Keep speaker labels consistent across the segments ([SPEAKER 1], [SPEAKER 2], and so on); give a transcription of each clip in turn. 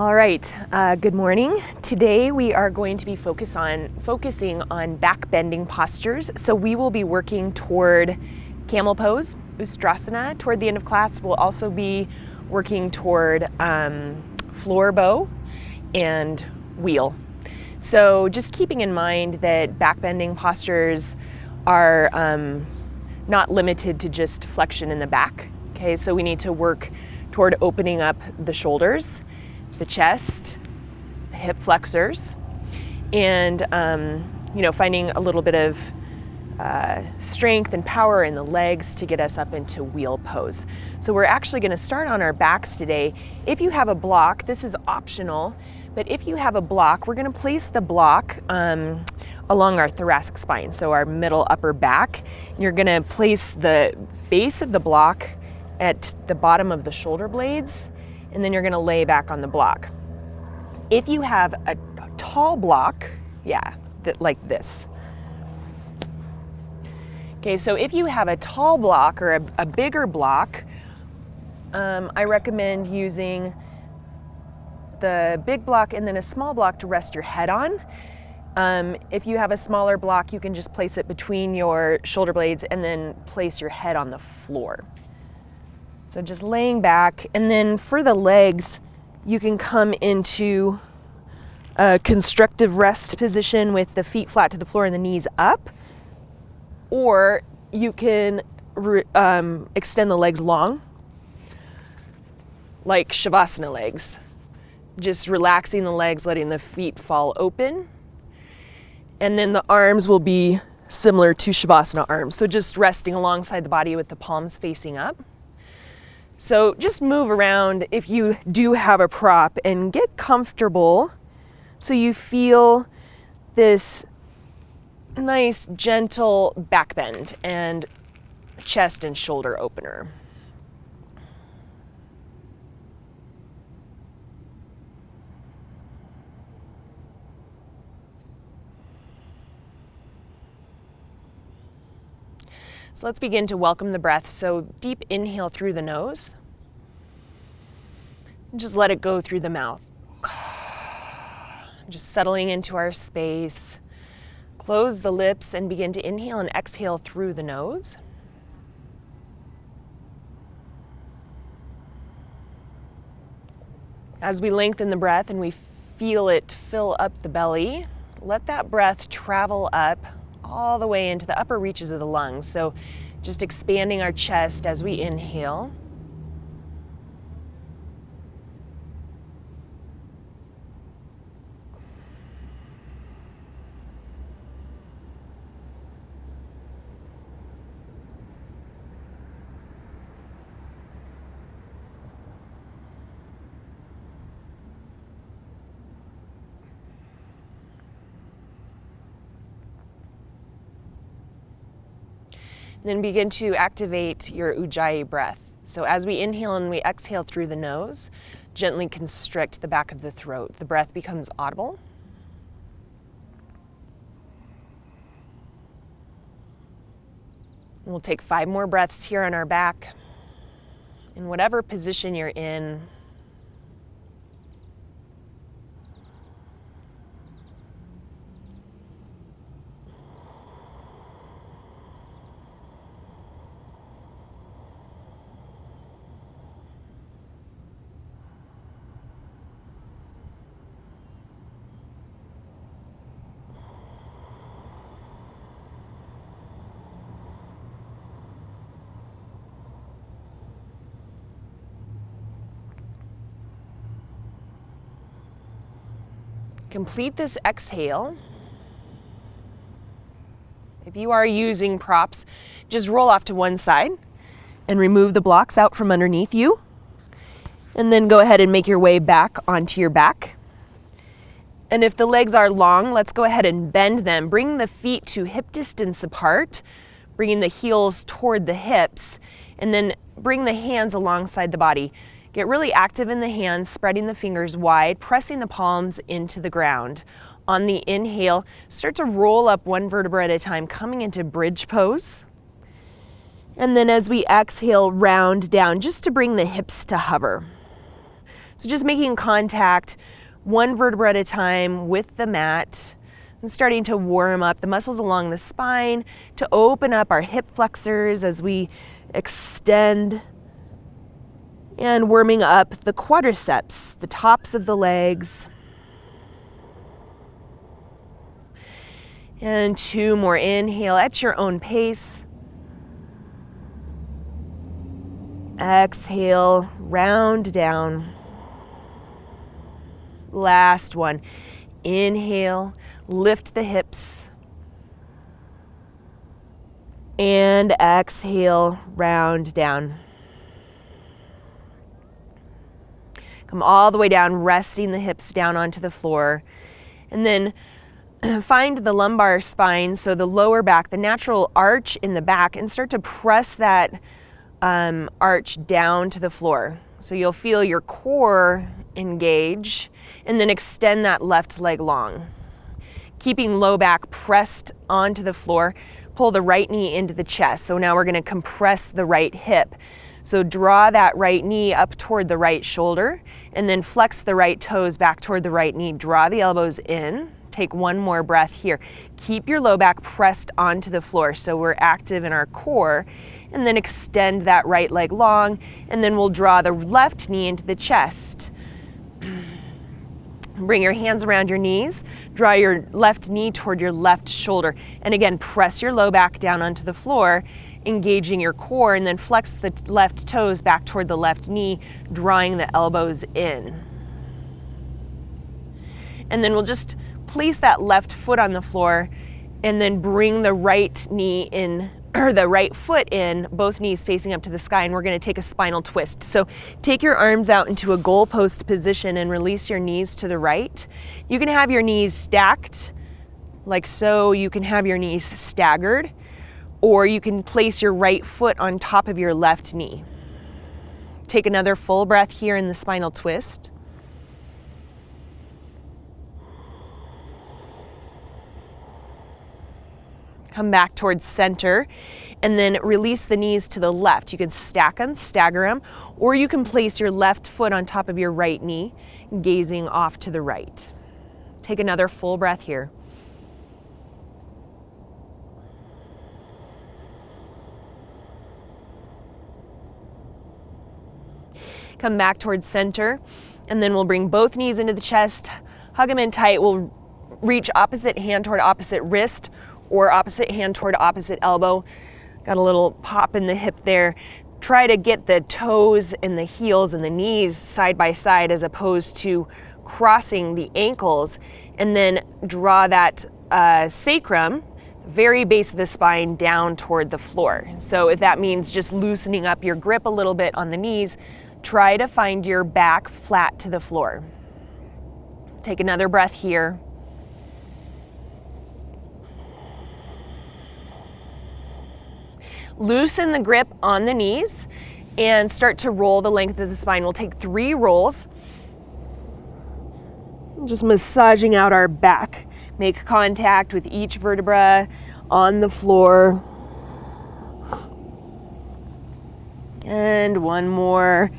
[SPEAKER 1] All right, good morning. Today we are going to be focusing on back bending postures. So we will be working toward camel pose, Ustrasana. Toward the end of class, we'll also be working toward floor bow and wheel. So just keeping in mind that back bending postures are not limited to just flexion in the back. Okay, so we need to work toward opening up the shoulders, the chest, the hip flexors, and finding a little bit of strength and power in the legs to get us up into wheel pose. So we're actually going to start on our backs today. If you have a block, this is optional, but if you have a block, we're going to place the block along our thoracic spine, so our middle upper back. You're going to place the base of the block at the bottom of the shoulder blades, and then you're going to lay back on the block. If you have a tall block, like this. Okay, so if you have a tall block or a bigger block, I recommend using the big block and then a small block to rest your head on. If you have a smaller block, you can just place it between your shoulder blades and then place your head on the floor. So just laying back, and then for the legs, you can come into a constructive rest position with the feet flat to the floor and the knees up, or you can extend the legs long, like Shavasana legs. Just relaxing the legs, letting the feet fall open. And then the arms will be similar to Shavasana arms. So just resting alongside the body with the palms facing up. So just move around if you do have a prop and get comfortable so you feel this nice, gentle back bend and chest and shoulder opener. So let's begin to welcome the breath. So deep inhale through the nose. And just let it go through the mouth. Just settling into our space. Close the lips and begin to inhale and exhale through the nose. As we lengthen the breath and we feel it fill up the belly, let that breath travel up all the way into the upper reaches of the lungs. So just expanding our chest as we inhale. Then begin to activate your Ujjayi breath. So as we inhale and we exhale through the nose, gently constrict the back of the throat. The breath becomes audible. We'll take 5 more breaths here on our back. In whatever position you're in, complete this exhale. If you are using props, just roll off to one side and remove the blocks out from underneath you. And then go ahead and make your way back onto your back. And if the legs are long, let's go ahead and bend them. Bring the feet to hip distance apart, bringing the heels toward the hips, and then bring the hands alongside the body. Get really active in the hands, spreading the fingers wide, pressing the palms into the ground. On the inhale, start to roll up one vertebra at a time, coming into bridge pose. And then as we exhale, round down, just to bring the hips to hover. So just making contact one vertebra at a time with the mat and starting to warm up the muscles along the spine to open up our hip flexors as we extend, and warming up the quadriceps, the tops of the legs. And 2 more. Inhale at your own pace. Exhale, round down. Last one. Inhale, lift the hips. And exhale, round down. Come all the way down, resting the hips down onto the floor. And then find the lumbar spine, so the lower back, the natural arch in the back, and start to press that arch down to the floor. So you'll feel your core engage, and then extend that left leg long. Keeping low back pressed onto the floor, pull the right knee into the chest. So now we're going to compress the right hip. So draw that right knee up toward the right shoulder, and then flex the right toes back toward the right knee. Draw the elbows in. Take one more breath here. Keep your low back pressed onto the floor so we're active in our core, and then extend that right leg long, and then we'll draw the left knee into the chest. Bring your hands around your knees, draw your left knee toward your left shoulder, and again, press your low back down onto the floor, engaging your core, and then flex the left toes back toward the left knee, drawing the elbows in. And then we'll just place that left foot on the floor, and then bring the right knee in, or the right foot in, both knees facing up to the sky, and we're going to take a spinal twist. So take your arms out into a goalpost position and release your knees to the right. You can have your knees stacked like so. You can have your knees staggered, or you can place your right foot on top of your left knee. Take another full breath here in the spinal twist. Come back towards center, and then release the knees to the left. You can stack them, stagger them, or you can place your left foot on top of your right knee, gazing off to the right. Take another full breath here. Come back towards center, and then we'll bring both knees into the chest, hug them in tight. We'll reach opposite hand toward opposite wrist, or opposite hand toward opposite elbow. Got a little pop in the hip there. Try to get the toes and the heels and the knees side by side as opposed to crossing the ankles, and then draw that sacrum, very base of the spine, down toward the floor. So if that means just loosening up your grip a little bit on the knees, try to find your back flat to the floor. Take another breath here. Loosen the grip on the knees and start to roll the length of the spine. We'll take 3 rolls. Just massaging out our back. Make contact with each vertebra on the floor. And one more.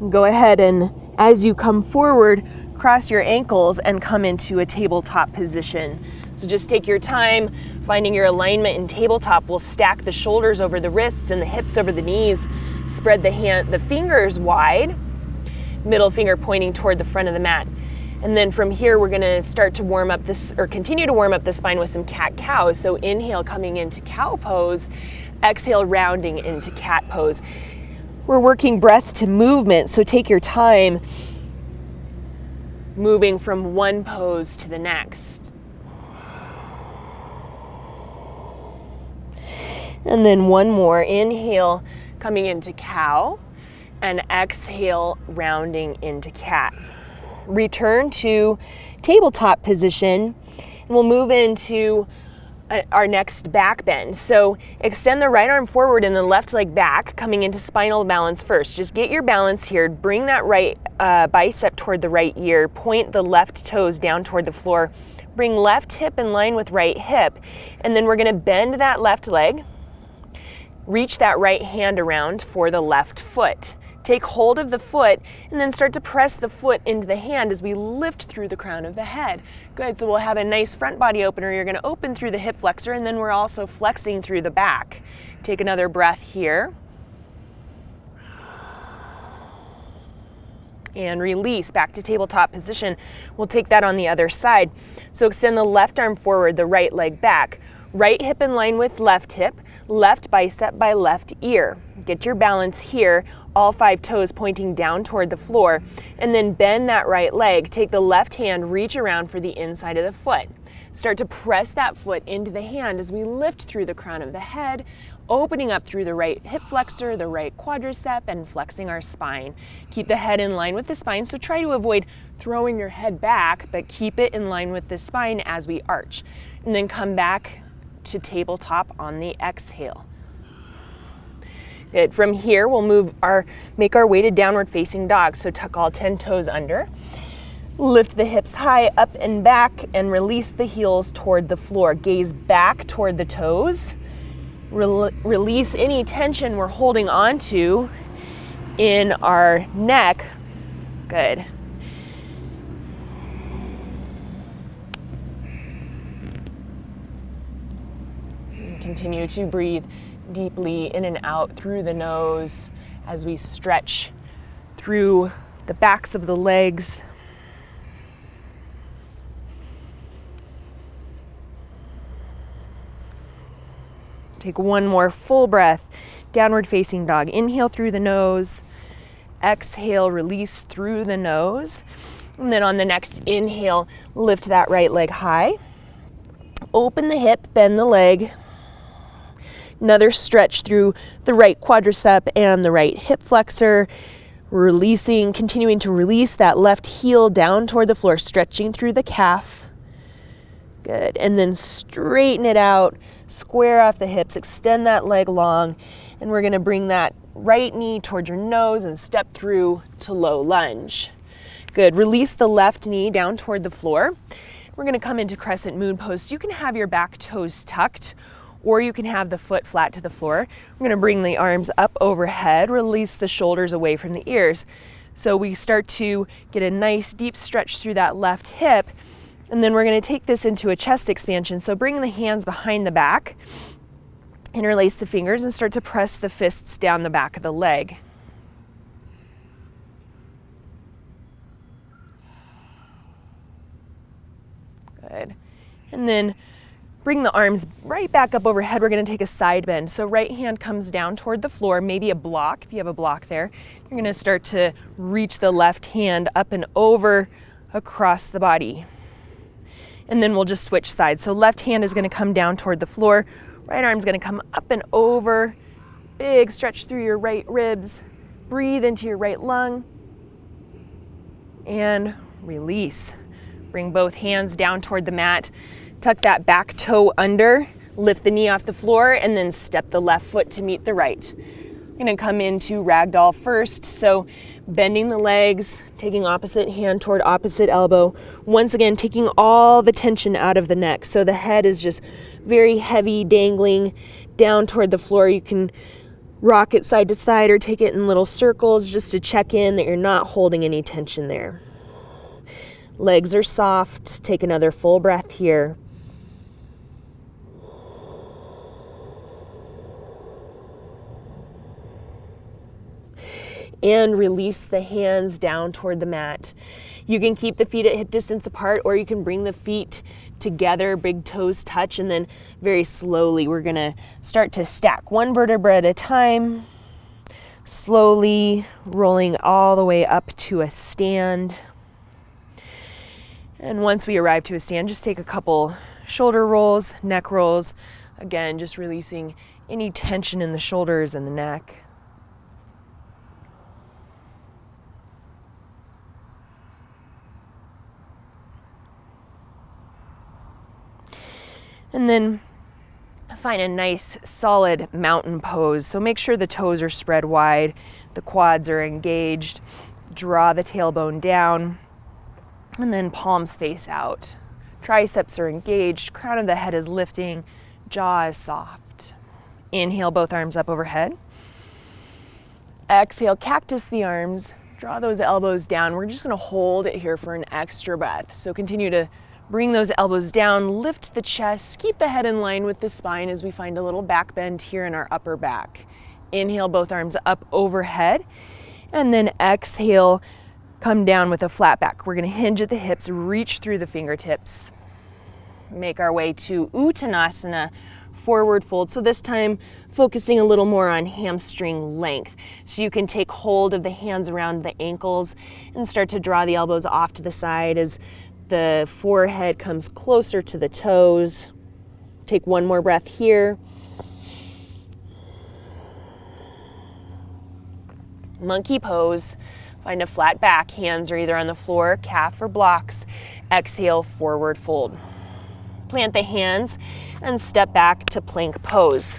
[SPEAKER 1] Go ahead, and as you come forward, cross your ankles and come into a tabletop position. So just take your time finding your alignment in tabletop. We'll stack the shoulders over the wrists and the hips over the knees. Spread the fingers wide, middle finger pointing toward the front of the mat. And then from here, we're gonna start to warm up this, or continue to warm up the spine with some cat-cow. So inhale, coming into cow pose. Exhale, rounding into cat pose. We're working breath to movement, so take your time moving from one pose to the next. And then one more. Inhale, coming into cow, and exhale, rounding into cat. Return to tabletop position, and we'll move into our next back bend. So extend the right arm forward and the left leg back, coming into spinal balance first. Just get your balance here. Bring that right bicep toward the right ear. Point the left toes down toward the floor. Bring left hip in line with right hip. And then we're gonna bend that left leg. Reach that right hand around for the left foot. Take hold of the foot and then start to press the foot into the hand as we lift through the crown of the head. Good, so we'll have a nice front body opener. You're gonna open through the hip flexor and then we're also flexing through the back. Take another breath here. And release back to tabletop position. We'll take that on the other side. So extend the left arm forward, the right leg back. Right hip in line with left hip, left bicep by left ear. Get your balance here, all 5 toes pointing down toward the floor, and then bend that right leg. Take the left hand, reach around for the inside of the foot. Start to press that foot into the hand as we lift through the crown of the head, opening up through the right hip flexor, the right quadricep, and flexing our spine. Keep the head in line with the spine, so try to avoid throwing your head back, but keep it in line with the spine as we arch. And then come back to tabletop on the exhale. Good. From here, we'll make our way to downward facing dog. So tuck all 10 toes under. Lift the hips high, up and back, and release the heels toward the floor. Gaze back toward the toes. Release any tension we're holding on to in our neck. Good. And continue to breathe deeply in and out through the nose as we stretch through the backs of the legs. Take one more full breath, downward facing dog. Inhale through the nose, exhale, release through the nose. And then on the next inhale, lift that right leg high. Open the hip, bend the leg. Another stretch through the right quadricep and the right hip flexor. Releasing, continuing to release that left heel down toward the floor, stretching through the calf. Good. And then straighten it out. Square off the hips, extend that leg long, and we're gonna bring that right knee toward your nose and step through to low lunge. Good, release the left knee down toward the floor. We're gonna come into crescent moon pose. You can have your back toes tucked, or you can have the foot flat to the floor. We're gonna bring the arms up overhead, release the shoulders away from the ears. So we start to get a nice deep stretch through that left hip. And then we're going to take this into a chest expansion. So bring the hands behind the back, interlace the fingers, and start to press the fists down the back of the leg. Good. And then bring the arms right back up overhead. We're going to take a side bend. So right hand comes down toward the floor, maybe a block, if you have a block there. You're going to start to reach the left hand up and over across the body. And then we'll just switch sides. So left hand is going to come down toward the floor. Right arm is going to come up and over. Big stretch through your right ribs. Breathe into your right lung. And release. Bring both hands down toward the mat. Tuck that back toe under. Lift the knee off the floor and then step the left foot to meet the right. I'm going to come into ragdoll first. So bending the legs, taking opposite hand toward opposite elbow. Once again, taking all the tension out of the neck. So the head is just very heavy, dangling down toward the floor. You can rock it side to side or take it in little circles just to check in that you're not holding any tension there. Legs are soft. Take another full breath here. And release the hands down toward the mat. You can keep the feet at hip distance apart, or you can bring the feet together, big toes touch, and then very slowly we're gonna start to stack one vertebra at a time, slowly rolling all the way up to a stand. And once we arrive to a stand, just take a couple shoulder rolls, neck rolls. Again, just releasing any tension in the shoulders and the neck. And then find a nice solid mountain pose. So make sure the toes are spread wide, the quads are engaged, draw the tailbone down, and then palms face out. Triceps are engaged, crown of the head is lifting, jaw is soft. Inhale, both arms up overhead. Exhale, cactus the arms. Draw those elbows down. We're just gonna hold it here for an extra breath. So continue to bring those elbows down, lift the chest, keep the head in line with the spine as we find a little back bend here in our upper back. Inhale, both arms up overhead, and then exhale, come down with a flat back. We're gonna hinge at the hips, reach through the fingertips. Make our way to Uttanasana, forward fold. So this time focusing a little more on hamstring length. So you can take hold of the hands around the ankles and start to draw the elbows off to the side as the forehead comes closer to the toes. Take one more breath here. Monkey pose. Find a flat back. Hands are either on the floor, calf or blocks. Exhale, forward fold. Plant the hands and step back to plank pose.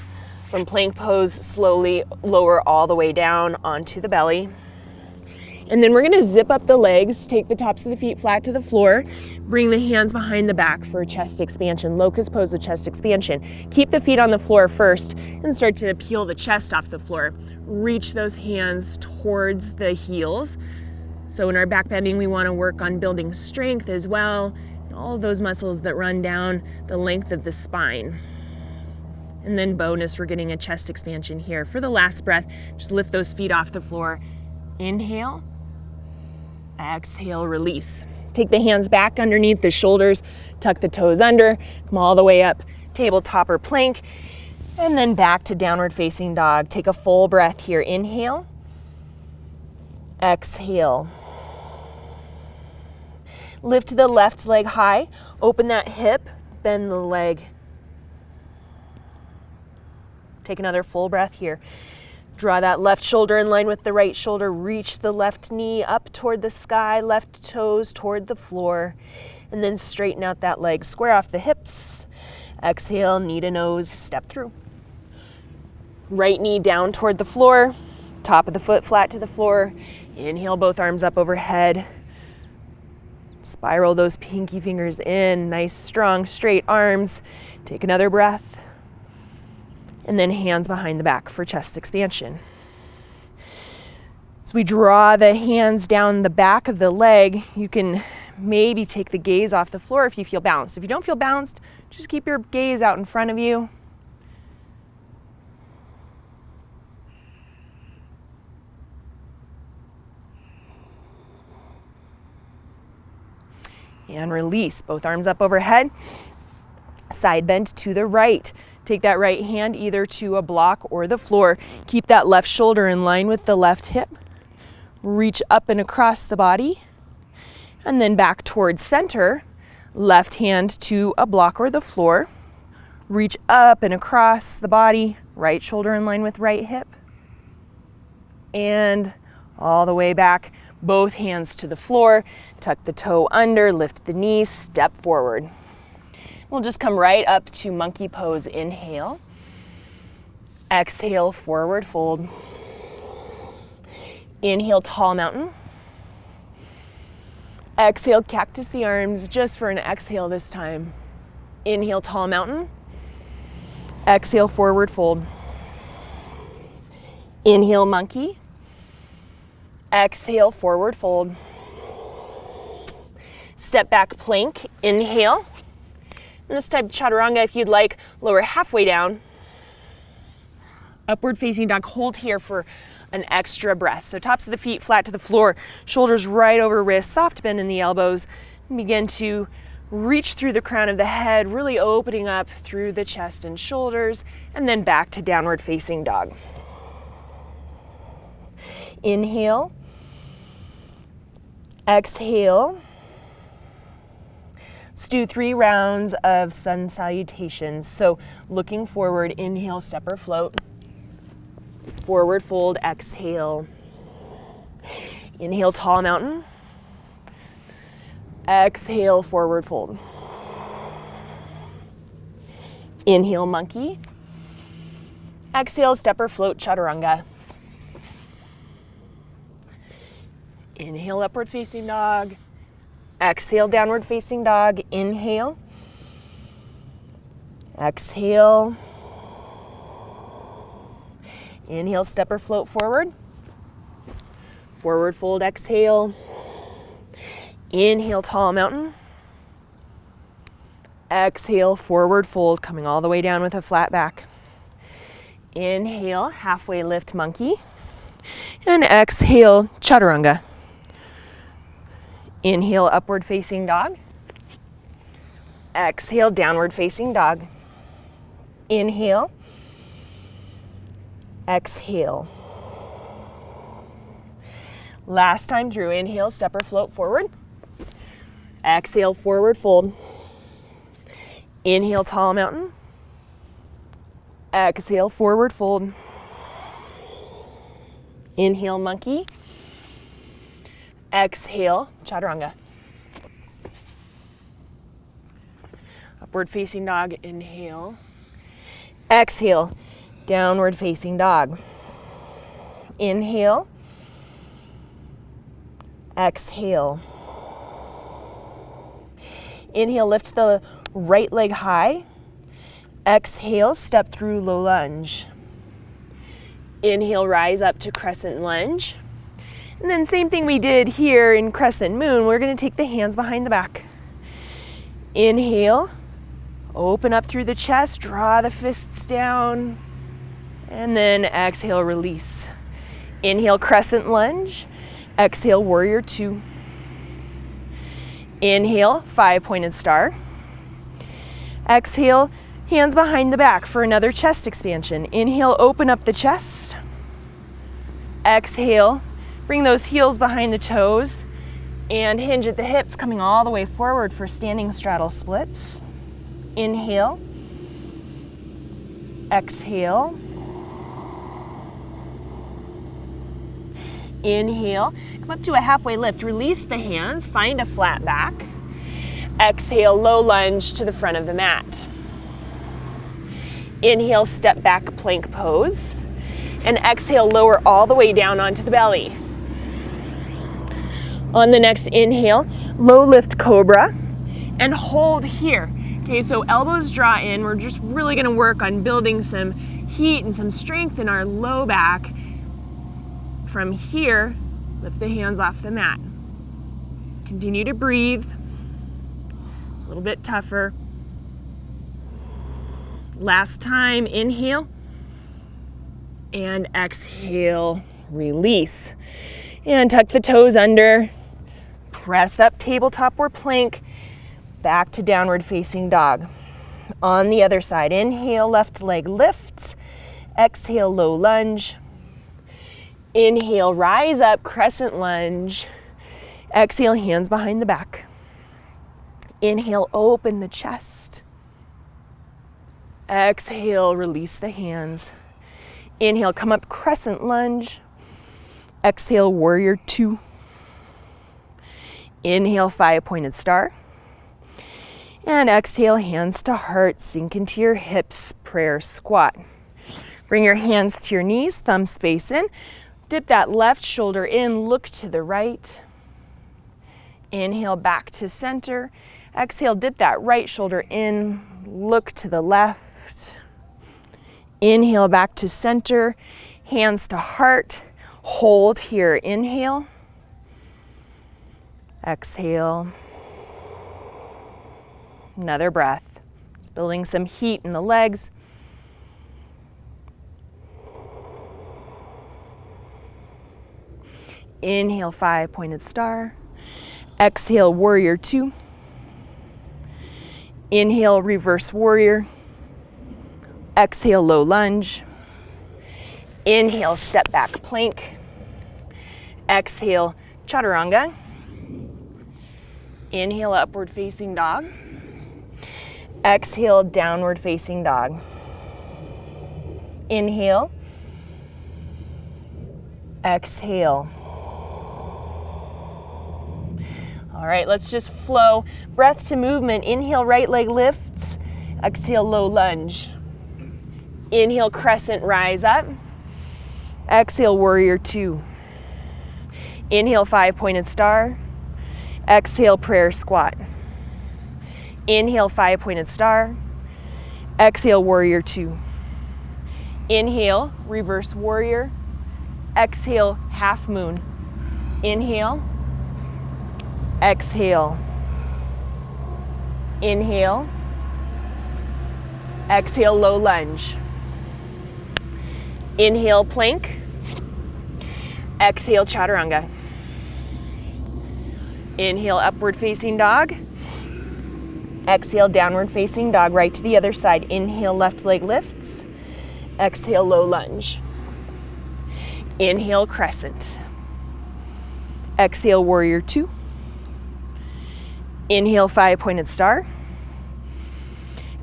[SPEAKER 1] From plank pose, slowly lower all the way down onto the belly. And then we're gonna zip up the legs, take the tops of the feet flat to the floor, bring the hands behind the back for a chest expansion, locust pose with chest expansion. Keep the feet on the floor first and start to peel the chest off the floor. Reach those hands towards the heels. So in our back bending, we wanna work on building strength as well, and all of those muscles that run down the length of the spine. And then bonus, we're getting a chest expansion here. For the last breath, just lift those feet off the floor. Inhale. Exhale, release. Take the hands back underneath the shoulders, tuck the toes under, come all the way up, tabletop or plank, and then back to downward facing dog. Take a full breath here. Inhale. Exhale. Lift the left leg high, open that hip, bend the leg. Take another full breath here. Draw that left shoulder in line with the right shoulder. Reach the left knee up toward the sky, left toes toward the floor, and then straighten out that leg. Square off the hips. Exhale, knee to nose, step through. Right knee down toward the floor, top of the foot flat to the floor. Inhale, both arms up overhead. Spiral those pinky fingers in, nice, strong, straight arms. Take another breath. And then hands behind the back for chest expansion. As we draw the hands down the back of the leg, you can maybe take the gaze off the floor if you feel balanced. If you don't feel balanced, just keep your gaze out in front of you. And release, both arms up overhead. Side bend to the right. Take that right hand either to a block or the floor. Keep that left shoulder in line with the left hip. Reach up and across the body. And then back towards center. Left hand to a block or the floor. Reach up and across the body. Right shoulder in line with right hip. And all the way back. Both hands to the floor. Tuck the toe under, lift the knee, step forward. We'll just come right up to monkey pose. Inhale. Exhale, forward fold. Inhale, tall mountain. Exhale, cactus the arms, just for an exhale this time. Inhale, tall mountain. Exhale, forward fold. Inhale, monkey. Exhale, forward fold. Step back plank. Inhale. And this type of Chaturanga, if you'd like, lower halfway down. Upward facing dog, hold here for an extra breath. So tops of the feet flat to the floor, shoulders right over wrists, soft bend in the elbows. And begin to reach through the crown of the head, really opening up through the chest and shoulders, and then back to downward facing dog. Inhale. Exhale. Let's do 3 rounds of sun salutations. So looking forward, inhale, step or float. Forward fold, exhale. Inhale, tall mountain. Exhale, forward fold. Inhale, monkey. Exhale, step or float, Chaturanga. Inhale, upward facing dog. Exhale, downward facing dog. Inhale. Exhale. Inhale, step or float forward. Forward fold, exhale. Inhale, tall mountain. Exhale, forward fold, coming all the way down with a flat back. Inhale, halfway lift monkey. And exhale, chaturanga. Inhale, upward facing dog. Exhale, downward facing dog. Inhale. Exhale. Last time through, inhale, step or float forward. Exhale, forward fold. Inhale, tall mountain. Exhale, forward fold. Inhale, monkey. Exhale, chaturanga. Upward facing dog, inhale. Exhale, downward facing dog. Inhale. Exhale. Inhale, lift the right leg high. Exhale, step through low lunge. Inhale, rise up to crescent lunge. And then same thing we did here in crescent moon, we're going to take the hands behind the back. Inhale, open up through the chest, draw the fists down, and then exhale, release. Inhale, crescent lunge. Exhale, warrior two. Inhale, 5-pointed star. Exhale, hands behind the back for another chest expansion. Inhale, open up the chest. Exhale, bring those heels behind the toes and hinge at the hips, coming all the way forward for standing straddle splits. Inhale. Exhale. Inhale, come up to a halfway lift, release the hands, find a flat back. Exhale, low lunge to the front of the mat. Inhale, step back plank pose. And exhale, lower all the way down onto the belly. On the next inhale, low lift cobra and hold here. Okay, so elbows draw in. We're just really gonna work on building some heat and some strength in our low back. From here, lift the hands off the mat. Continue to breathe. A little bit tougher. Last time, inhale. And exhale, release. And tuck the toes under. Press up, tabletop or plank. Back to downward facing dog. On the other side, inhale, left leg lifts. Exhale, low lunge. Inhale, rise up, crescent lunge. Exhale, hands behind the back. Inhale, open the chest. Exhale, release the hands. Inhale, come up, crescent lunge. Exhale, warrior two. Inhale, 5-pointed star. And exhale, hands to heart, sink into your hips, prayer squat. Bring your hands to your knees, thumbs face in. Dip that left shoulder in, look to the right. Inhale, back to center. Exhale, dip that right shoulder in, look to the left. Inhale, back to center, hands to heart. Hold here, inhale. Exhale. Another breath. Just building some heat in the legs. Inhale, 5-pointed star. Exhale, warrior two. Inhale, reverse warrior. Exhale, low lunge. Inhale, step back plank. Exhale, chaturanga. Inhale, upward facing dog. Exhale, downward facing dog. Inhale. Exhale. All right, let's just flow. Breath to movement. Inhale, right leg lifts. Exhale, low lunge. Inhale, crescent rise up. Exhale, warrior two. Inhale, 5-pointed star. Exhale, prayer squat. Inhale, 5-pointed star. Exhale, warrior two. Inhale, reverse warrior. Exhale, half moon. Inhale. Exhale. Inhale. Exhale, low lunge. Inhale, plank. Exhale, chaturanga. Inhale, upward facing dog. Exhale, downward facing dog, right to the other side. Inhale, left leg lifts. Exhale, low lunge. Inhale, crescent. Exhale, warrior two. Inhale, five-pointed star.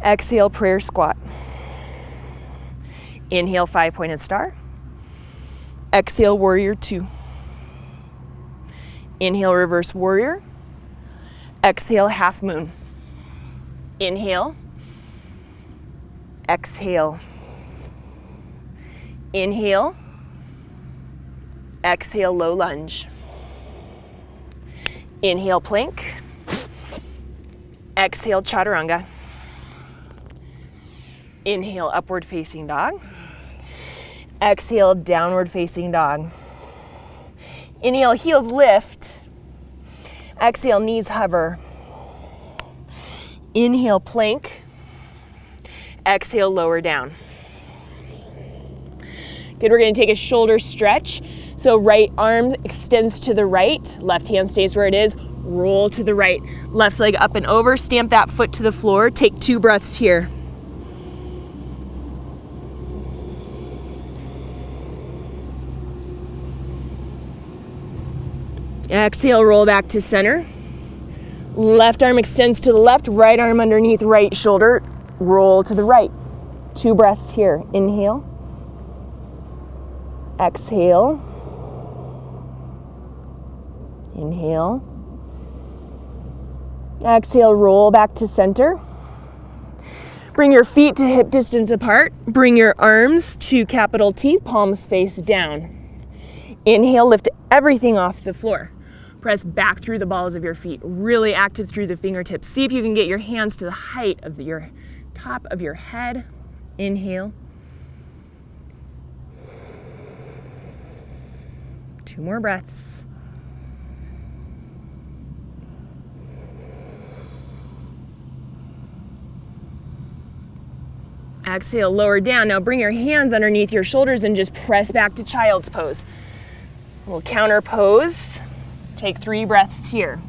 [SPEAKER 1] Exhale, prayer squat. Inhale, five-pointed star. Exhale, warrior two. Inhale, reverse warrior. Exhale, half moon. Inhale. Exhale. Inhale. Exhale, low lunge. Inhale, plank. Exhale, chaturanga. Inhale, upward facing dog. Exhale, downward facing dog. Inhale, heels lift. Exhale, knees hover. Inhale, plank. Exhale, lower down. Good, we're gonna take a shoulder stretch. So right arm extends to the right, left hand stays where it is, roll to the right. Left leg up and over, stamp that foot to the floor. Take 2 breaths here. Exhale, roll back to center. Left arm extends to the left, right arm underneath right shoulder, roll to the right. 2 breaths here. Inhale. Exhale. Inhale. Exhale, roll back to center. Bring your feet to hip distance apart. Bring your arms to capital T, palms face down. Inhale, lift everything off the floor. Press back through the balls of your feet, really active through the fingertips. See if you can get your hands to the height of your top of your head. Inhale. 2 more breaths. Exhale, lower down. Now bring your hands underneath your shoulders and just press back to child's pose. We'll counter pose. Take 3 breaths here.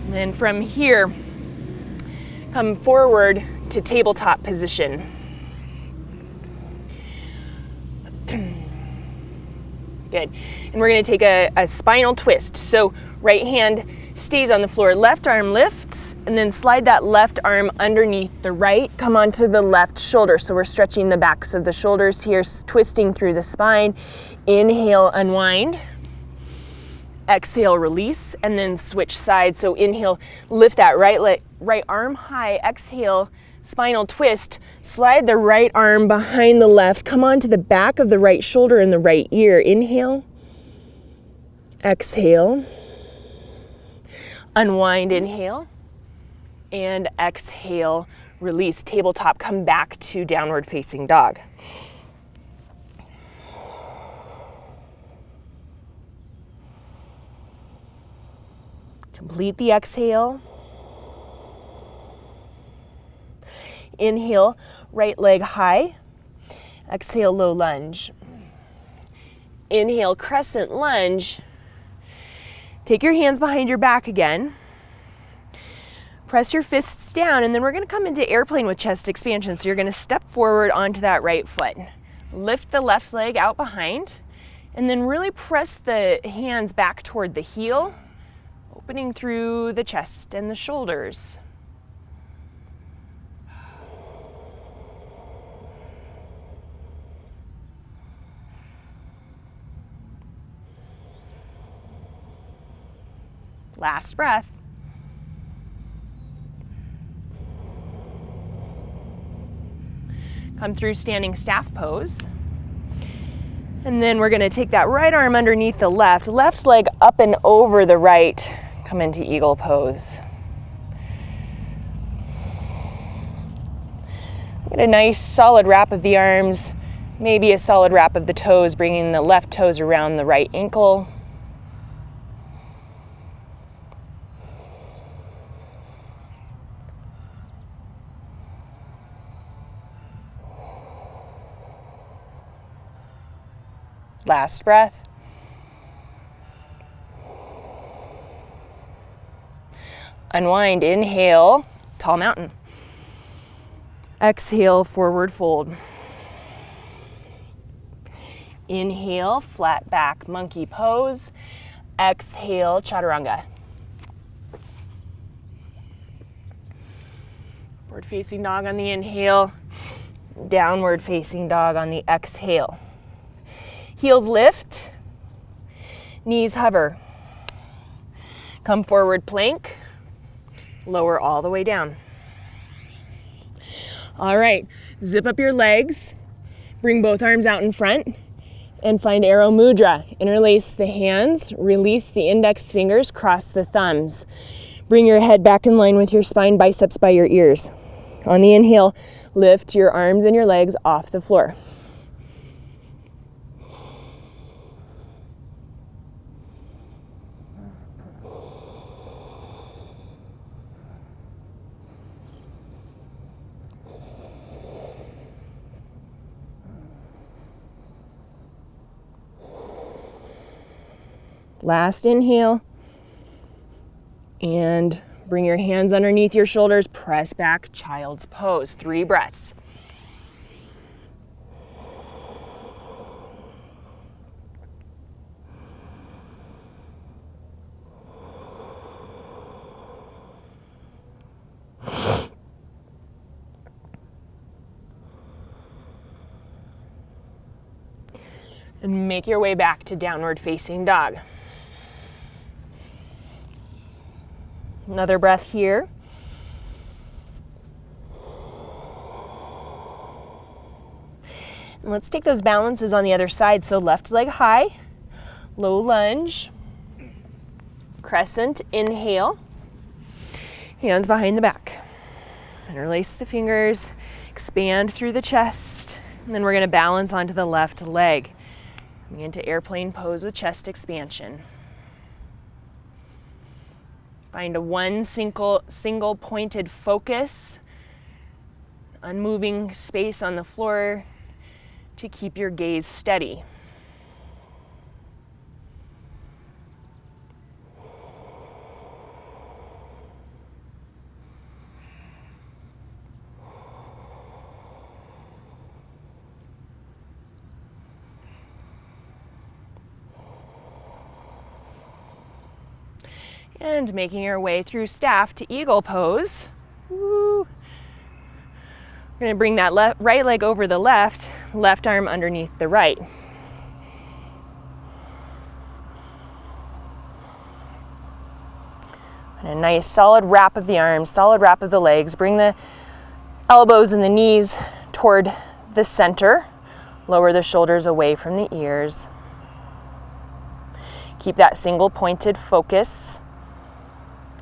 [SPEAKER 1] And then from here, come forward to tabletop position. Good. And we're going to take a spinal twist. So right hand stays on the floor, left arm lifts, and then slide that left arm underneath the right. Come onto the left shoulder. So we're stretching the backs of the shoulders here, twisting through the spine. Inhale, unwind. Exhale, release, and then switch sides. So inhale, lift that right arm high. Exhale, spinal twist. Slide the right arm behind the left. Come onto the back of the right shoulder and the right ear. Inhale. Exhale. Unwind, inhale. And exhale, release. Tabletop, come back to downward facing dog. Complete the exhale. Inhale, right leg high. Exhale, low lunge. Inhale, crescent lunge. Take your hands behind your back again. Press your fists down, and then we're going to come into airplane with chest expansion. So you're going to step forward onto that right foot. Lift the left leg out behind, and then really press the hands back toward the heel, opening through the chest and the shoulders. Last breath. Come through standing staff pose. And then we're gonna take that right arm underneath the left leg up and over the right, come into eagle pose. Get a nice solid wrap of the arms, maybe a solid wrap of the toes, bringing the left toes around the right ankle. Last breath. Unwind, inhale, tall mountain. Exhale, forward fold. Inhale, flat back monkey pose. Exhale, chaturanga. Upward facing dog on the inhale. Downward facing dog on the exhale. Heels lift, knees hover. Come forward plank, lower all the way down. All right, zip up your legs, bring both arms out in front, and find arrow mudra. Interlace the hands, release the index fingers, cross the thumbs. Bring your head back in line with your spine, biceps by your ears. On the inhale, lift your arms and your legs off the floor. Last inhale, and bring your hands underneath your shoulders, press back, child's pose. 3 breaths. And make your way back to downward facing dog. Another breath here. And let's take those balances on the other side. So left leg high, low lunge, crescent, inhale, hands behind the back. Interlace the fingers, expand through the chest, and then we're gonna balance onto the left leg. Coming into airplane pose with chest expansion. Find a one single pointed focus, unmoving space on the floor to keep your gaze steady. And making our way through staff to eagle pose. Woo. We're going to bring that right leg over the left arm underneath the right. And a nice solid wrap of the arms, solid wrap of the legs. Bring the elbows and the knees toward the center. Lower the shoulders away from the ears. Keep that single pointed focus.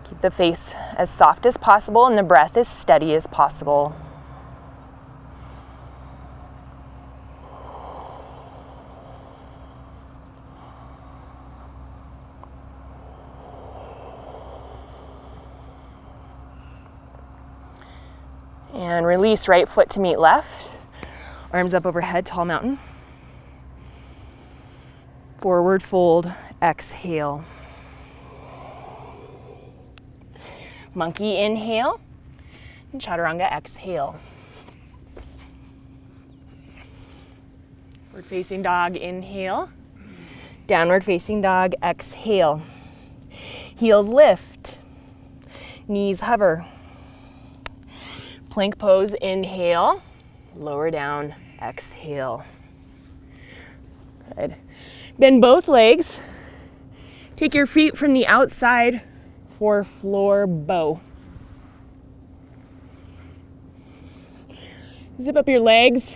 [SPEAKER 1] Keep the face as soft as possible and the breath as steady as possible. And release right foot to meet left. Arms up overhead, tall mountain. Forward fold, exhale. Monkey inhale, and chaturanga exhale. Upward facing dog inhale, downward facing dog exhale. Heels lift, knees hover. Plank pose, inhale, lower down, exhale. Good. Bend both legs. Take your feet from the outside for floor bow. Zip up your legs.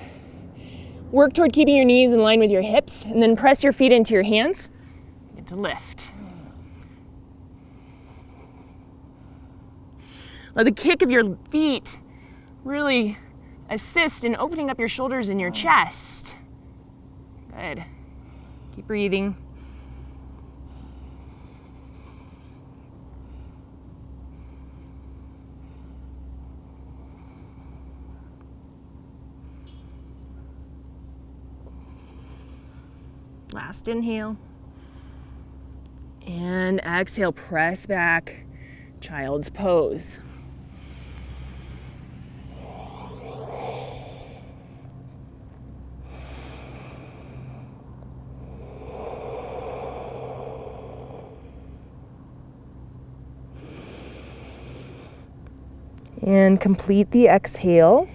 [SPEAKER 1] Work toward keeping your knees in line with your hips, and then press your feet into your hands. Get to lift. Let the kick of your feet really assist in opening up your shoulders and your chest. Good. Keep breathing. Last inhale. And exhale, press back, child's pose. And complete the exhale.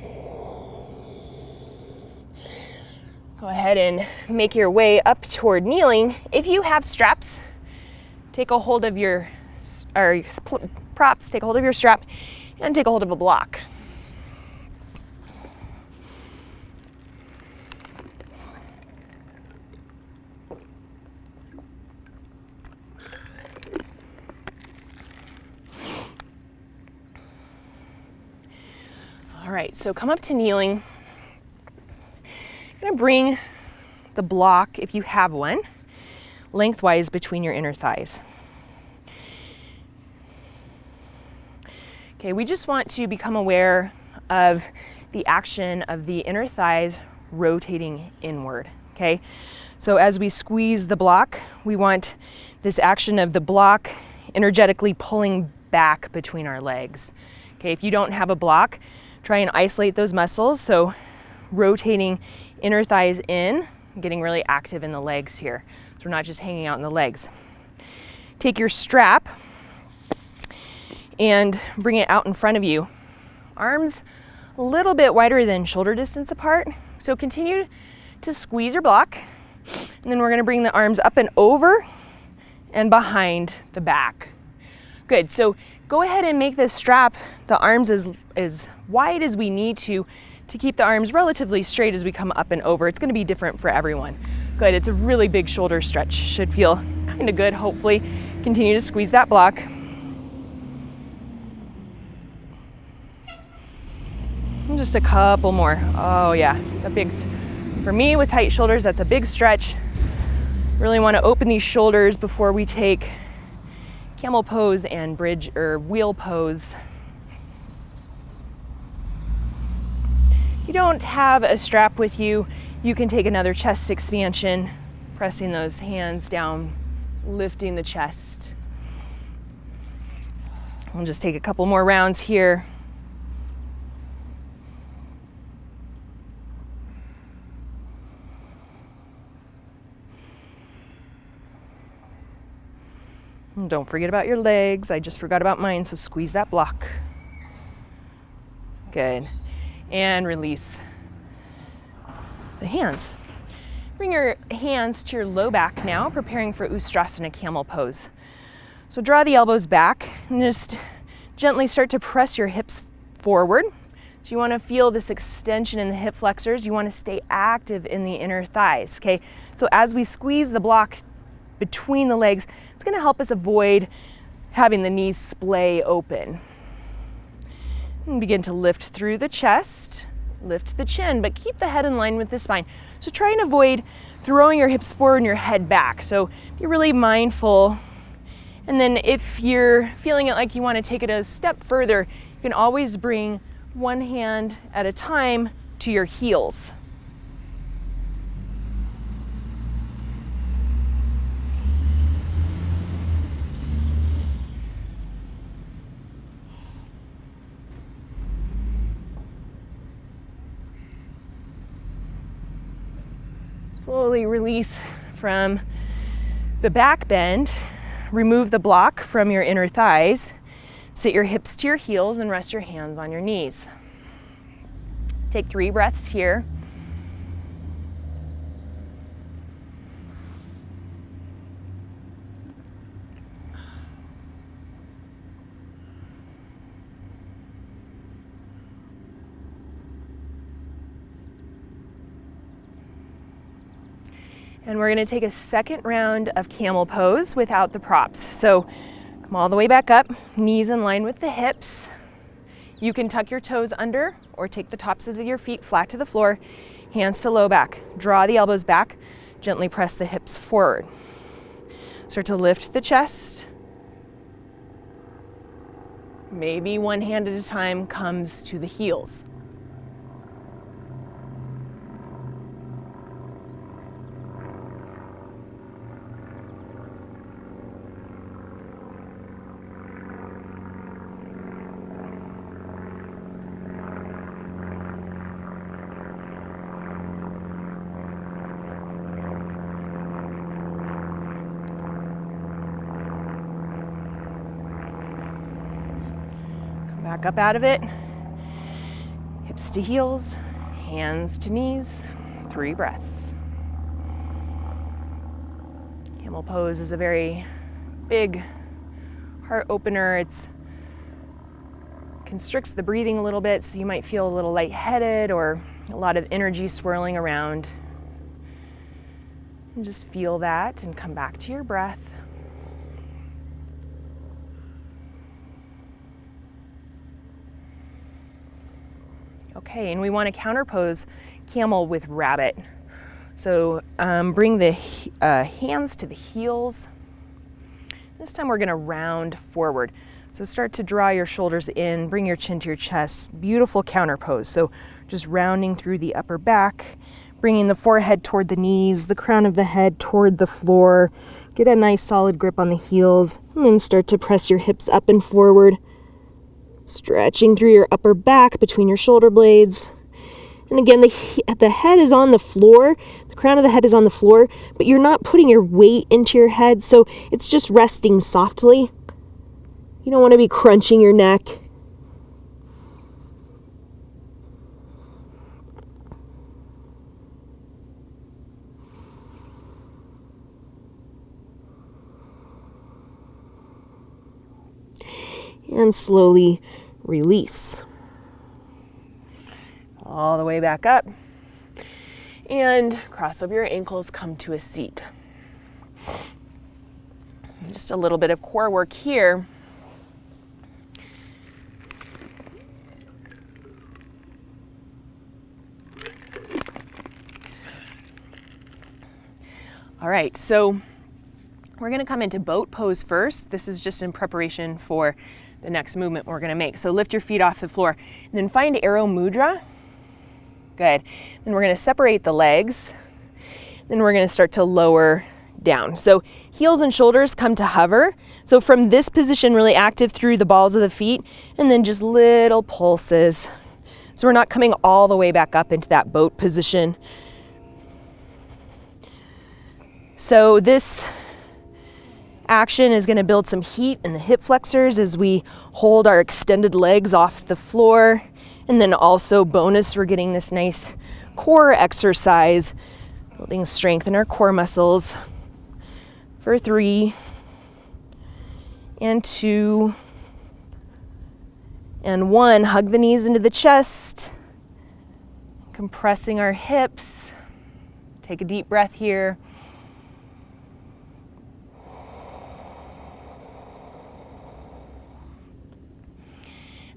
[SPEAKER 1] Go ahead and make your way up toward kneeling. If you have straps, take a hold of your props, take a hold of your strap, and take a hold of a block. All right, so come up to kneeling. You're gonna bring the block, if you have one, lengthwise between your inner thighs. Okay, we just want to become aware of the action of the inner thighs rotating inward, okay? So as we squeeze the block, we want this action of the block energetically pulling back between our legs. Okay, if you don't have a block, try and isolate those muscles. So rotating inner thighs in, getting really active in the legs here. So we're not just hanging out in the legs. Take your strap and bring it out in front of you. Arms a little bit wider than shoulder distance apart. So continue to squeeze your block. And then we're gonna bring the arms up and over and behind the back. Good, so go ahead and make this strap, the arms as wide as we need to keep the arms relatively straight as we come up and over. It's gonna be different for everyone. Good, it's a really big shoulder stretch. Should feel kind of good, hopefully. Continue to squeeze that block. And just a couple more. Oh yeah, it's a big, for me with tight shoulders, that's a big stretch. Really wanna open these shoulders before we take camel pose and bridge or wheel pose. If you don't have a strap with you, you can take another chest expansion, pressing those hands down, lifting the chest. We'll just take a couple more rounds here. And don't forget about your legs. I just forgot about mine, so squeeze that block. Good. And release the hands. Bring your hands to your low back now, preparing for Ustrasana camel pose. So draw the elbows back and just gently start to press your hips forward. So you want to feel this extension in the hip flexors. You want to stay active in the inner thighs, okay? So as we squeeze the block between the legs, it's going to help us avoid having the knees splay open. And begin to lift through the chest, lift the chin, but keep the head in line with the spine. So try and avoid throwing your hips forward and your head back. So be really mindful. And then if you're feeling it like you want to take it a step further, you can always bring one hand at a time to your heels. Slowly release from the back bend. Remove the block from your inner thighs. Sit your hips to your heels and rest your hands on your knees. Take 3 breaths here. And we're gonna take a second round of camel pose without the props. So come all the way back up, knees in line with the hips. You can tuck your toes under or take the tops of your feet flat to the floor, hands to low back. Draw the elbows back, gently press the hips forward. Start to lift the chest. Maybe one hand at a time comes to the heels. Back up out of it. Hips to heels, hands to knees, 3 breaths. Camel pose is a very big heart opener. It constricts the breathing a little bit, so you might feel a little lightheaded or a lot of energy swirling around. And just feel that and come back to your breath. Okay, and we want to counterpose camel with rabbit. So bring the hands to the heels. This time we're going to round forward. So start to draw your shoulders in, bring your chin to your chest. Beautiful counterpose. So just rounding through the upper back, bringing the forehead toward the knees, the crown of the head toward the floor. Get a nice solid grip on the heels, and then start to press your hips up and forward. Stretching through your upper back between your shoulder blades. And again, the head is on the floor, the crown of the head is on the floor, but you're not putting your weight into your head, so it's just resting softly. You don't want to be crunching your neck. And slowly release. All the way back up. And cross over your ankles, come to a seat. Just a little bit of core work here. All right, so we're going to come into boat pose first. This is just in preparation for the next movement we're going to make. So lift your feet off the floor and then find arrow mudra. Good. Then we're going to separate the legs. Then we're going to start to lower down. So heels and shoulders come to hover. So from this position, really active through the balls of the feet, and then just little pulses. So we're not coming all the way back up into that boat position. So this action is going to build some heat in the hip flexors as we hold our extended legs off the floor. And then also bonus, we're getting this nice core exercise, building strength in our core muscles for 3 and 2 and 1. Hug the knees into the chest, compressing our hips. Take a deep breath here.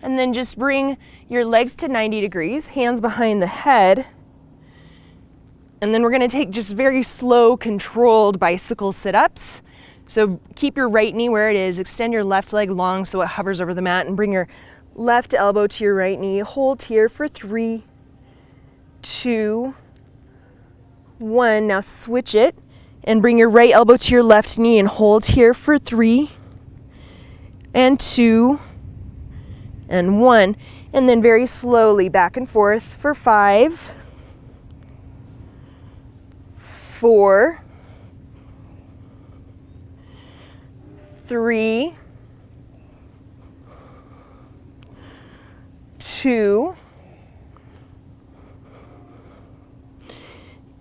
[SPEAKER 1] And then just bring your legs to 90 degrees, hands behind the head. And then we're going to take just very slow, controlled bicycle sit-ups. So keep your right knee where it is, extend your left leg long so it hovers over the mat, and bring your left elbow to your right knee. Hold here for 3, 2, 1. Now switch it and bring your right elbow to your left knee and hold here for 3 and 2 and 1, and then very slowly back and forth for 5, 4, 3, 2,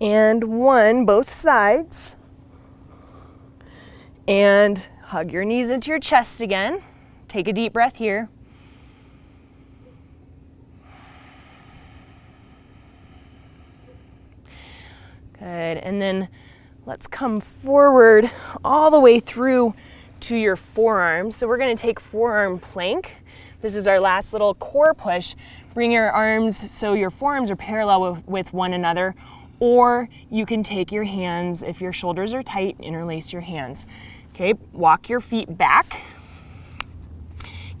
[SPEAKER 1] and 1, both sides. And hug your knees into your chest again. Take a deep breath here. Good, and then Let's come forward all the way through to your forearms. So we're going to take forearm plank. This is our last little core push. Bring your arms so your forearms are parallel with one another, or you can take your hands, if your shoulders are tight, interlace your hands. Okay, walk your feet back.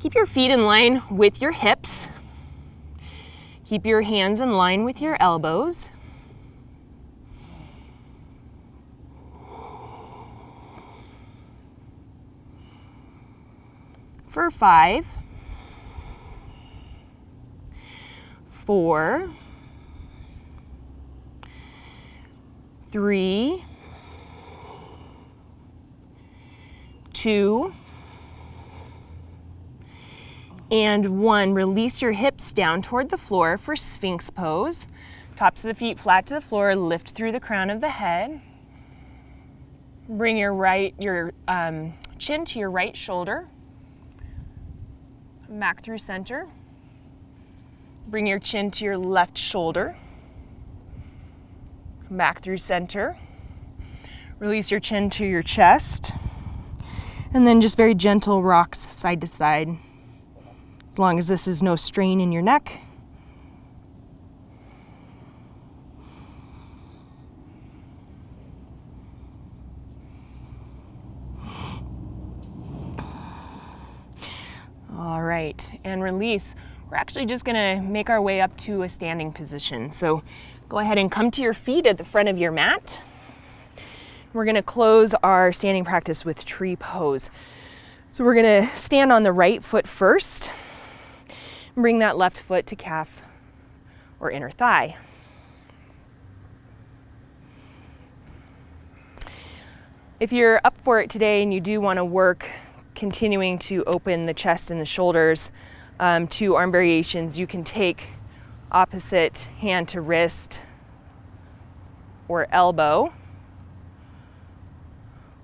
[SPEAKER 1] Keep your feet in line with your hips. Keep your hands in line with your elbows. For 5, 4, 3, 2, and 1. Release your hips down toward the floor for Sphinx pose. Tops of the feet flat to the floor, lift through the crown of the head. Bring your chin to your right shoulder. Back through center. Bring your chin to your left shoulder. Back through center. Release your chin to your chest. And then just very gentle rocks side to side. As long as this is no strain in your neck. All right, and release. We're actually just gonna make our way up to a standing position. So go ahead and come to your feet at the front of your mat. We're gonna close our standing practice with tree pose. So we're gonna stand on the right foot first. Bring that left foot to calf or inner thigh. If you're up for it today and you do want to work continuing to open the chest and the shoulders to arm variations, you can take opposite hand to wrist or elbow,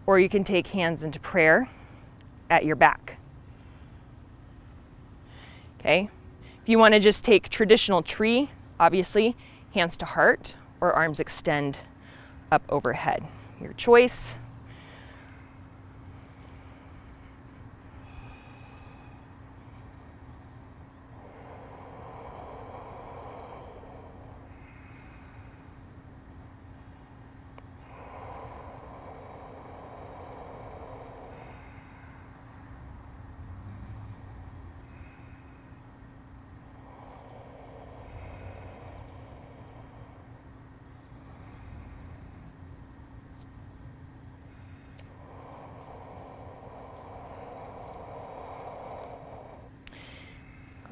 [SPEAKER 1] or you can take hands into prayer at your back. Okay? If you want to just take traditional tree, obviously, hands to heart or arms extend up overhead. Your choice.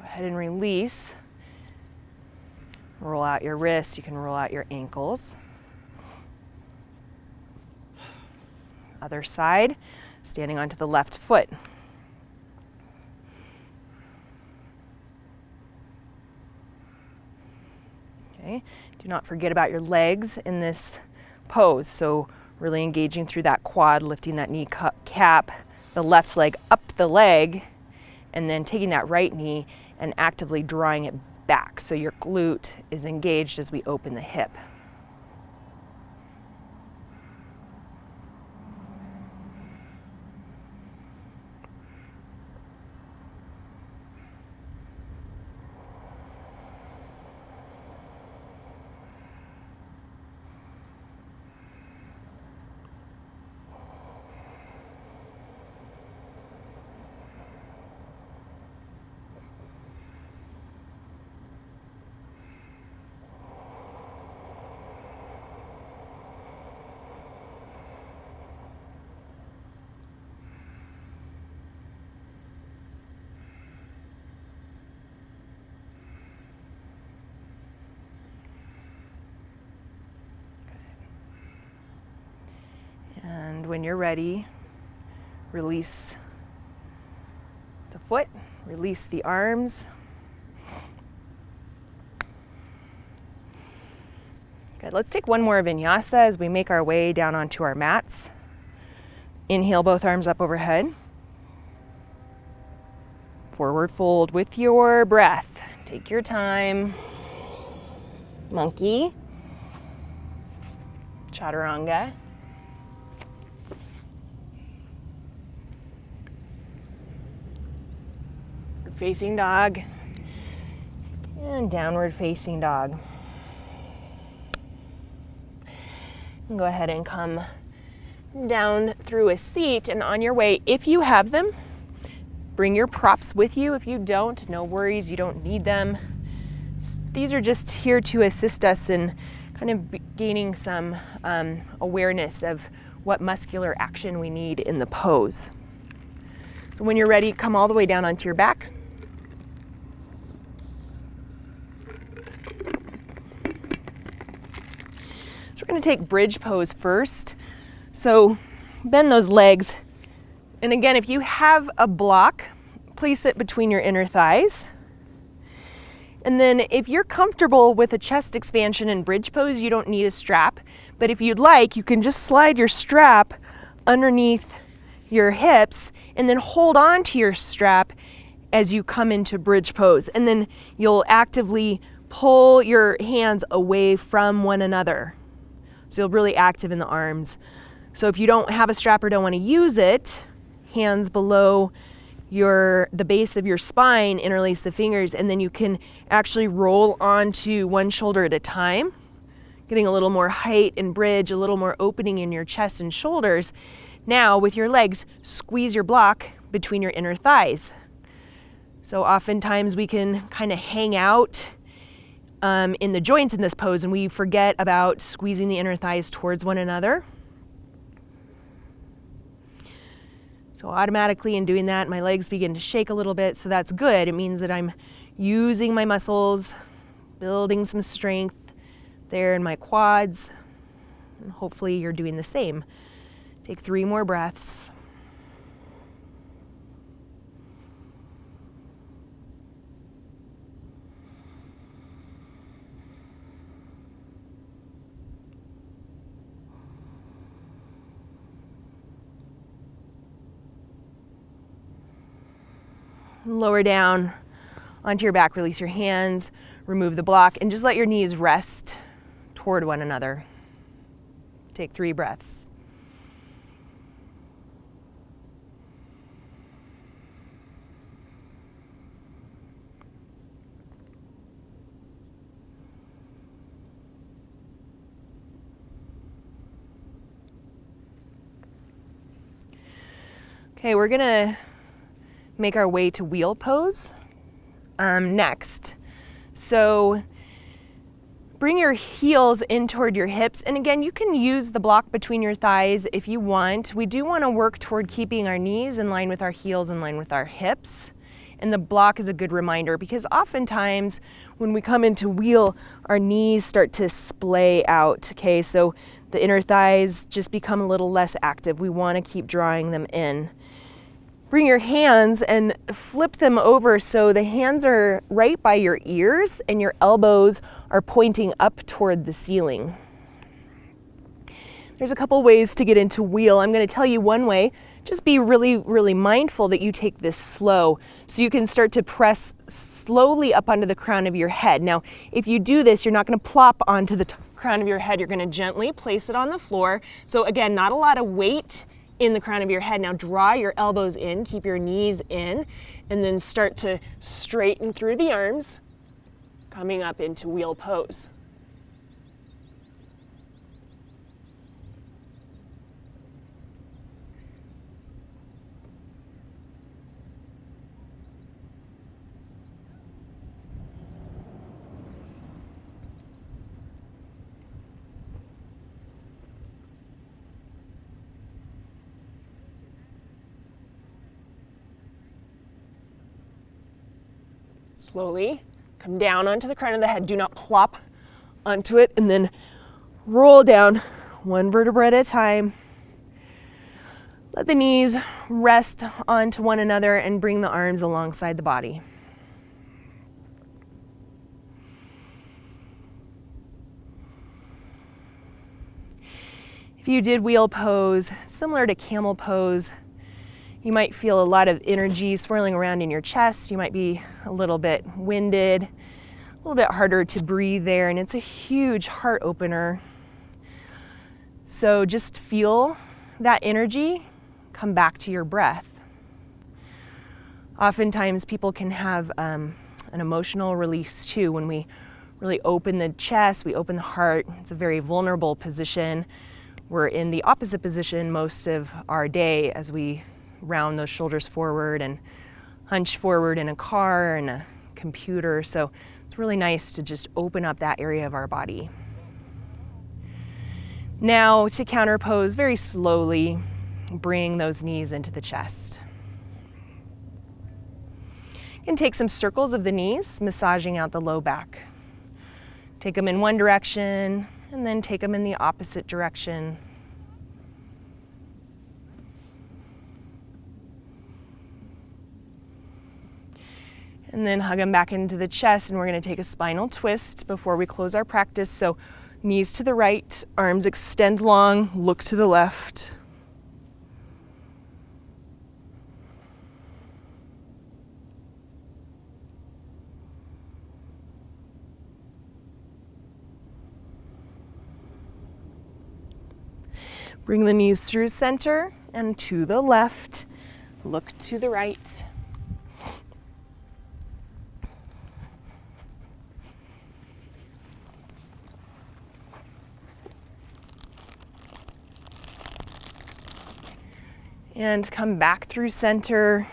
[SPEAKER 1] Ahead and release. Roll out your wrists, you can roll out your ankles. Other side, standing onto the left foot. Okay, do not forget about your legs in this pose. So really engaging through that quad, lifting that knee cap, the left leg up the leg, and then taking that right knee and actively drawing it back so your glute is engaged as we open the hip. And when you're ready, release the foot, release the arms. Good, let's take one more vinyasa as we make our way down onto our mats. Inhale, both arms up overhead. Forward fold with your breath. Take your time. Monkey. Chaturanga. facing dog, and downward facing dog. And go ahead and come down through a seat, and on your way, if you have them, bring your props with you. If you don't, no worries, you don't need them. These are just here to assist us in kind of gaining some awareness of what muscular action we need in the pose. So when you're ready, come all the way down onto your back. So we're going to take bridge pose first. So bend those legs. And again, if you have a block, place it between your inner thighs. And then if you're comfortable with a chest expansion in bridge pose, you don't need a strap. But if you'd like, you can just slide your strap underneath your hips and then hold on to your strap as you come into bridge pose. And then you'll actively pull your hands away from one another. So you'll really active in the arms. So if you don't have a strap or don't want to use it, hands below the base of your spine, interlace the fingers, and then you can actually roll onto one shoulder at a time, getting a little more height and bridge, a little more opening in your chest and shoulders. Now with your legs, squeeze your block between your inner thighs. So oftentimes we can kind of hang out in the joints in this pose, and we forget about squeezing the inner thighs towards one another. So automatically in doing that, my legs begin to shake a little bit, so that's good. It means that I'm using my muscles, building some strength there in my quads, and hopefully you're doing the same. Take 3 more breaths. Lower down onto your back, release your hands, remove the block, and just let your knees rest toward one another. Take 3 breaths. Okay, we're gonna make our way to wheel pose next. So bring your heels in toward your hips. And again, you can use the block between your thighs if you want. We do want to work toward keeping our knees in line with our heels, in line with our hips. And the block is a good reminder, because oftentimes when we come into wheel, our knees start to splay out. Okay, so the inner thighs just become a little less active. We want to keep drawing them in. Bring your hands and flip them over so the hands are right by your ears and your elbows are pointing up toward the ceiling. There's a couple ways to get into wheel. I'm going to tell you one way. Just be really, really mindful that you take this slow, so you can start to press slowly up onto the crown of your head. Now, if you do this, you're not going to plop onto the crown of your head. You're going to gently place it on the floor. So again, not a lot of weight in the crown of your head. Now draw your elbows in, keep your knees in, and then start to straighten through the arms, coming up into wheel pose. Slowly come down onto the crown of the head. Do not plop onto it, and then roll down one vertebra at a time. Let the knees rest onto one another and bring the arms alongside the body. If you did wheel pose, similar to camel pose, you might feel a lot of energy swirling around in your chest. You might be a little bit winded, a little bit harder to breathe there, and it's a huge heart opener. So just feel that energy come back to your breath. Oftentimes people can have an emotional release too. When we really open the chest, we open the heart. It's a very vulnerable position. We're in the opposite position most of our day as we round those shoulders forward and hunch forward in a car and a computer. So it's really nice to just open up that area of our body. Now to counter pose, very slowly bring those knees into the chest. You can take some circles of the knees, massaging out the low back. Take them in one direction and then take them in the opposite direction. And then hug them back into the chest, and we're going to take a spinal twist before we close our practice. So knees to the right, arms extend long, look to the left. Bring the knees through center and to the left, look to the right. And come back through center.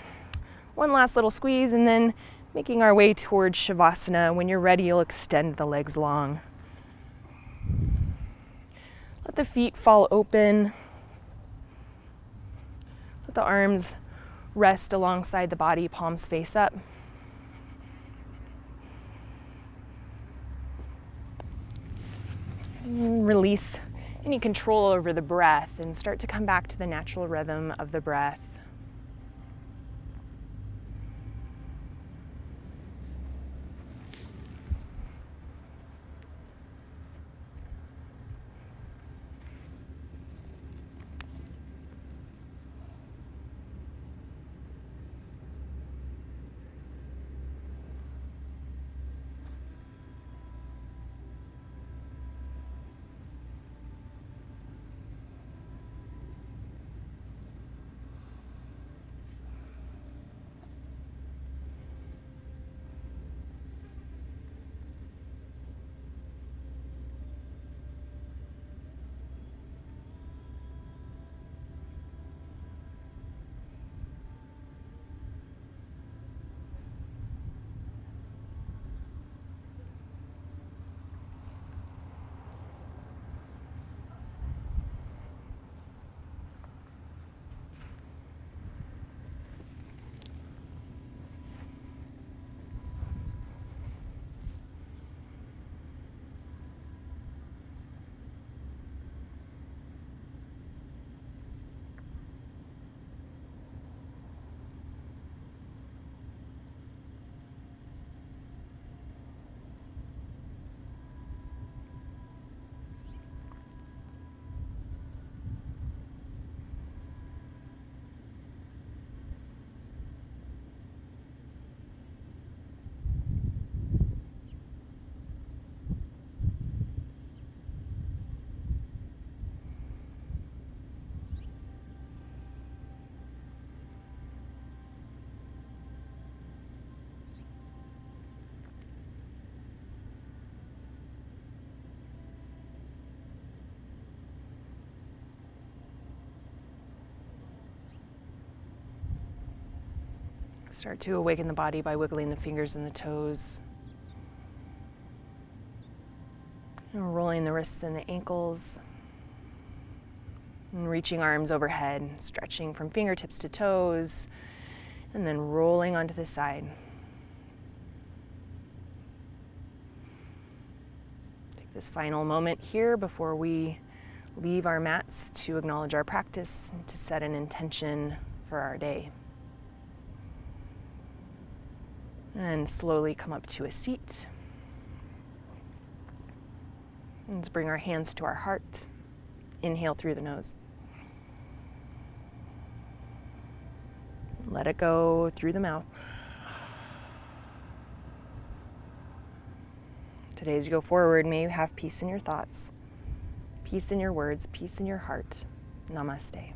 [SPEAKER 1] One last little squeeze, and then making our way towards Shavasana. When you're ready, you'll extend the legs long. Let the feet fall open. Let the arms rest alongside the body, palms face up. And release any control over the breath and start to come back to the natural rhythm of the breath. Start to awaken the body by wiggling the fingers and the toes. And rolling the wrists and the ankles. And reaching arms overhead, stretching from fingertips to toes, and then rolling onto the side. Take this final moment here before we leave our mats to acknowledge our practice and to set an intention for our day. And slowly come up to a seat. And let's bring our hands to our heart. Inhale through the nose. Let it go through the mouth. Today, as you go forward, may you have peace in your thoughts, peace in your words, peace in your heart. Namaste.